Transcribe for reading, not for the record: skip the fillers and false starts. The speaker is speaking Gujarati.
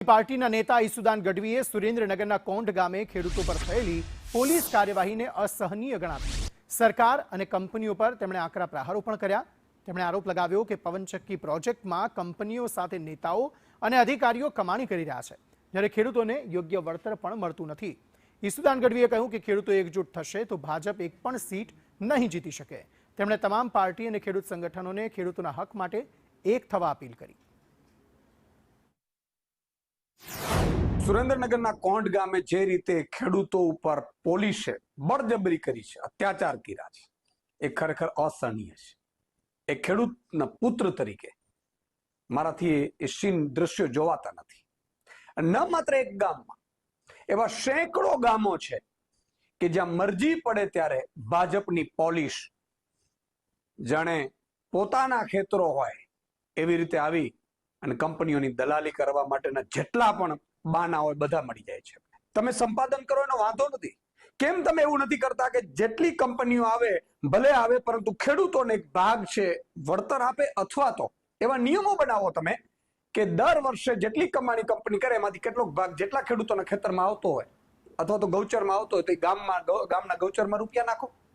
પાર્ટીના નેતા ઈસુદાન ગઢવીએ સુરેન્દ્રનગરના કોંઢ ગામે ખેડૂતો પર થયેલી પોલીસ કાર્યવાહીને અસહનીય ગણાવી. સરકાર અને કંપનીઓ પર તેમણે આકરા પ્રહારો પણ કર્યા. તેમણે આરોપ લગાવ્યો કે પવનચક્કી પ્રોજેક્ટમાં કંપનીઓ સાથે નેતાઓ અને અધિકારીઓ કમાણી કરી રહ્યા છે, જ્યારે ખેડૂતોને યોગ્ય વળતર પણ મળતું નથી. ઈસુદાન ગઢવીએ કહ્યું કે ખેડૂતો એકજૂટ થશે તો ભાજપ એક પણ સીટ નહીં જીતી શકે. તેમણે તમામ પાર્ટી અને ખેડૂત સંગઠનોને ખેડૂતોના હક માટે એક થવા અપીલ કરી. સુરેન્દ્રનગરના કોંઢ ગામે જે રીતે ખેડૂતો ઉપર પોલીસે બળજબરી કરી છે, અત્યાચાર કર્યા છે, એ ખરેખર અસહનીય છે. એ ખેડૂતના પુત્ર તરીકે મારાથી એ સીન દ્રશ્યો જોવાતા નથી. ન માત્ર એક ગામમાં એવા સેંકડો ગામો છે કે જ્યાં મરજી પડે ત્યારે ભાજપની પોલીસ જાણે પોતાના ખેતરો હોય એવી રીતે આવી અને કંપનીઓની દલાલી કરવા માટેના જેટલા પણ બાના હોય બધા મળી જાય છે. તમે સંપાદન કરો એનો વાંધો નથી. કેમ તમે એવું નથી કરતા કે જેટલી કંપનીઓ આવે ભલે આવે, પરંતુ ખેડૂતોને એક ભાગ છે વળતર આપે, અથવા તો એવા નિયમો બનાવો તમે કે દર વર્ષે જેટલી કમાણી કંપની કરે એમાંથી કેટલોક ભાગ જેટલા ખેડૂતોના ખેતરમાં આવતો હોય અથવા તો ગૌચરમાં આવતો હોય તો ગામના ગૌચરમાં રૂપિયા નાખો.